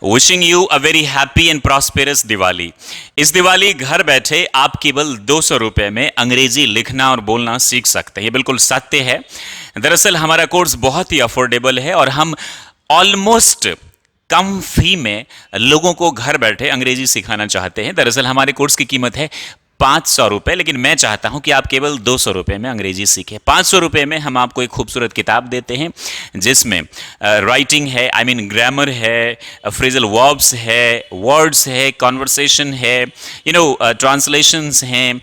Wishing you a very happy and prosperous Diwali. इस दिवाली घर बैठे आप केवल 200 रुपए में अंग्रेजी लिखना और बोलना सीख सकते हैं। ये बिल्कुल सत्य है। दरअसल हमारा कोर्स बहुत ही अफोर्डेबल है और हम ऑलमोस्ट कम फी में लोगों को घर बैठे अंग्रेजी सिखाना चाहते हैं। दरअसल हमारे कोर्स की कीमत है 500 रुपए, लेकिन मैं चाहता हूं कि आप केवल 200 रुपए में अंग्रेजी सीखें। 500 रुपए में हम आपको एक खूबसूरत किताब देते हैं जिसमें राइटिंग है, आई मीन ग्रामर है, फ्रेजल वर्ब्स है, वर्ड्स है, कॉन्वर्सेशन है, ट्रांसलेशंस हैं,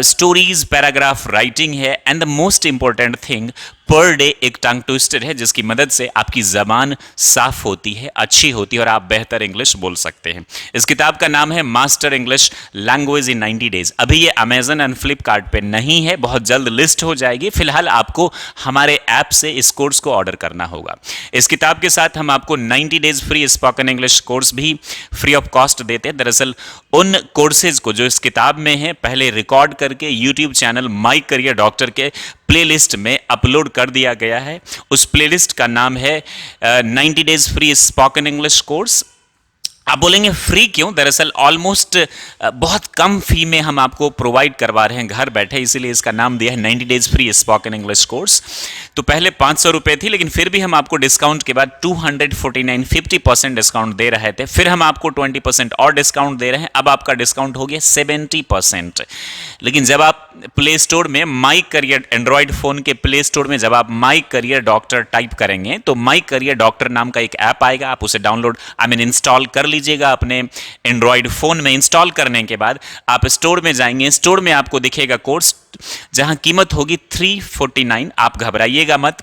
स्टोरीज, पैराग्राफ राइटिंग है, and the most important thing, per day एक टंग ट्विस्टर है जिसकी मदद से आपकी जबान साफ होती है, अच्छी होती है और आप बेहतर इंग्लिश बोल सकते हैं। इस किताब का नाम है master English language in 90 days. अभी ये अमेजन एंड फ्लिपकार्ट पे नहीं है, बहुत जल्द लिस्ट हो जाएगी। फिलहाल आपको हमारे ऐप से इस कोर्स को ऑर्डर करना होगा। इस किताब के साथ हम आपको 90 days free spoken English course भी फ्री ऑफ कॉस्ट देते हैं। दरअसल उन कोर्सेज को जो इस किताब में है पहले रिकॉर्ड करके YouTube channel my career doctor के प्लेलिस्ट में अपलोड कर दिया गया है। उस प्लेलिस्ट का नाम है 90 days free spoken English course. आप बोलेंगे फ्री क्यों? दरअसल ऑलमोस्ट बहुत कम फी में हम आपको प्रोवाइड करवा रहे हैं घर बैठे, इसीलिए इसका नाम दिया है 90 days free spoken English course. तो पहले 500 रुपए थी, लेकिन फिर भी हम आपको डिस्काउंट के बाद 249 50% डिस्काउंट दे रहे थे। फिर हम आपको 20% और डिस्काउंट दे रहे हैं। अब आपका डिस्काउंट हो गया 70%। लेकिन जब आप प्ले स्टोर में माई करियर, एंड्रॉयड फोन के प्ले स्टोर में जब आप माई करियर डॉक्टर टाइप करेंगे तो माई करियर डॉक्टर नाम का एक ऐप आएगा। आप उसे डाउनलोड इंस्टॉल कर लीजिएगा अपने एंड्रॉयड फोन में। इंस्टॉल करने के बाद आप स्टोर में जाएंगे, स्टोर में आपको दिखेगा कोर्स जहां कीमत होगी 349। आप घबराइएगा मत,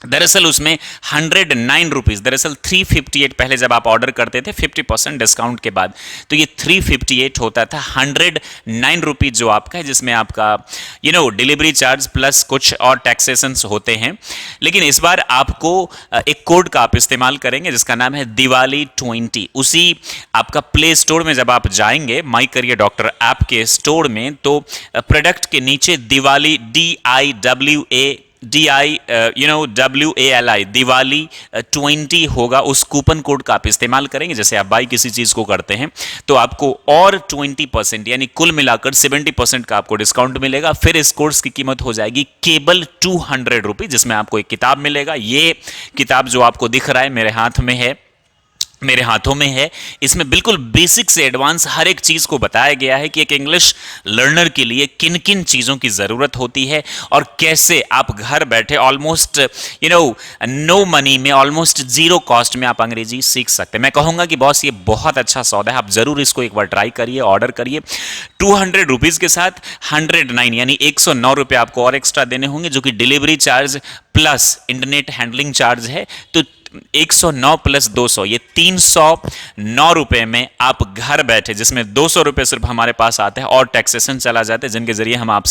दरअसल उसमें 109 रुपीज, दरअसल 358 पहले जब आप ऑर्डर करते थे 50% डिस्काउंट के बाद, तो ये 358 होता था। 109 रुपीज जो आपका है, जिसमें आपका डिलीवरी चार्ज प्लस कुछ और टैक्सेशंस होते हैं। लेकिन इस बार आपको एक कोड का आप इस्तेमाल करेंगे जिसका नाम है दिवाली 20। उसी आपका प्ले स्टोर में जब आप जाएंगे माई करियर डॉक्टर ऐप के स्टोर में, तो प्रोडक्ट के नीचे दिवाली DIWALI दिवाली 20 होगा। उस कूपन कोड का आप इस्तेमाल करेंगे। जैसे आप बाई किसी चीज को करते हैं तो आपको और 20% यानी कुल मिलाकर 70% का आपको डिस्काउंट मिलेगा। फिर इस कोर्स की कीमत हो जाएगी केवल 200 रुपीज, जिसमें आपको एक किताब मिलेगा। ये किताब जो आपको दिख रहा है मेरे हाथों में है, इसमें बिल्कुल बेसिक से एडवांस हर एक चीज को बताया गया है कि एक इंग्लिश लर्नर के लिए किन किन चीजों की जरूरत होती है और कैसे आप घर बैठे ऑलमोस्ट नो मनी में, ऑलमोस्ट जीरो कॉस्ट में आप अंग्रेजी सीख सकते हैं। मैं कहूंगा कि बॉस ये बहुत अच्छा सौदा है, आप जरूर इसको एक बार ट्राई करिए, ऑर्डर करिए। 200 रुपीज के साथ 109 यानी 109 रुपए आपको और एक्स्ट्रा देने होंगे, जो कि delivery charge plus internet handling charge है। तो 109 प्लस 200 ये 309 रुपए में आप घर बैठे, जिसमें 200 रुपए सिर्फ हमारे पास आते हैं और टैक्सेशन चला जाता है, जिनके जरिए हम आप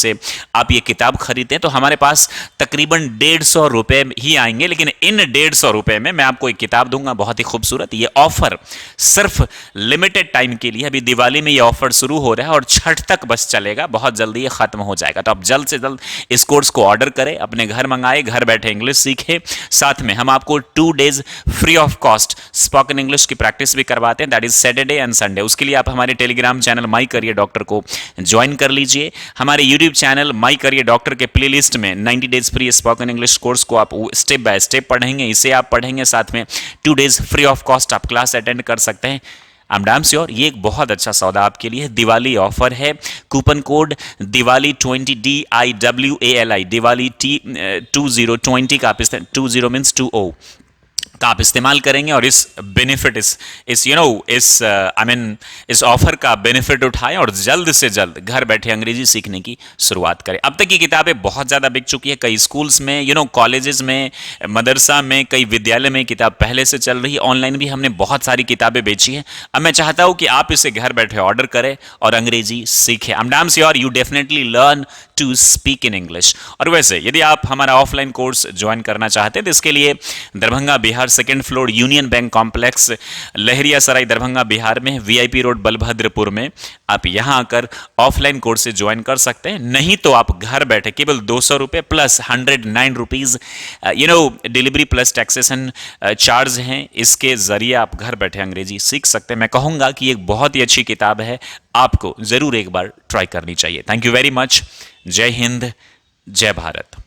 ये किताब खरीदते हैं। तो हमारे पास तकरीबन 150 रुपए ही आएंगे। लेकिन इन 150 रुपए में मैं आपको एक किताब दूंगा बहुत ही खूबसूरत। ये ऑफर सिर्फ लिमिटेड टाइम के लिए, अभी दिवाली में ये ऑफर शुरू हो रहा है और छठ तक बस चलेगा, बहुत जल्दी ये खत्म हो जाएगा। तो आप जल्द से जल्द इस कोर्स को ऑर्डर करें, अपने घर मंगाए, घर बैठे इंग्लिश सीखे। साथ में हम आपको 2 days free of cost spoken English की प्रैक्टिस भी करवाते हैं, that is Saturday and Sunday. उसके लिए आप हमारे Telegram channel my career doctor को ज्वाइन कर लीजिए। हमारे YouTube channel my career doctor के प्लेलिस्ट में 90 days free spoken English course को आप स्टेप बाय स्टेप पढ़ेंगे, इसे आप पढ़ेंगे, साथ में 2 डेज फ्री ऑफ कॉस्ट आप क्लास अटेंड कर सकते हैं। आई एम डैम श्योर ये एक बहुत अच्छा सौदा आपके लिए। दिवाली ऑफर है, coupon code Diwali 20 DIWALI Diwali 2020 का आप 20 मीन्स 20 का आप इस्तेमाल करेंगे और इस बेनिफिट इस ऑफर का बेनिफिट उठाएं और जल्द से जल्द घर बैठे अंग्रेजी सीखने की शुरुआत करें। अब तक की किताबें बहुत ज़्यादा बिक चुकी है, कई स्कूल्स में, कॉलेजेस में, मदरसा में, कई विद्यालय में किताब पहले से चल रही है। ऑनलाइन भी हमने बहुत सारी किताबें बेची हैं। अब मैं चाहता हूँ कि आप इसे घर बैठे ऑर्डर करें और अंग्रेजी सीखें। I am damn sure you definitely learn to speak in English. और वैसे यदि आप हमारा ऑफलाइन कोर्स ज्वाइन करना चाहते हैं तो इसके लिए Darbhanga Bihar, second floor, Union Bank complex, Laheria Sarai, Darbhanga Bihar में, वीआईपी रोड, बलभद्रपुर में आप यहां आकर ऑफलाइन कोर्स ज्वाइन कर सकते हैं। नहीं तो आप घर बैठे केवल 200 रुपये plus 109 rupees delivery plus taxation charge हैं, इसके जरिए आप घर बैठे अंग्रेजी सीख सकते हैं। मैं कहूंगा कि एक बहुत ही अच्छी किताब है, आपको जरूर एक बार ट्राई करनी चाहिए। Thank you very much. जय हिंद, जय भारत।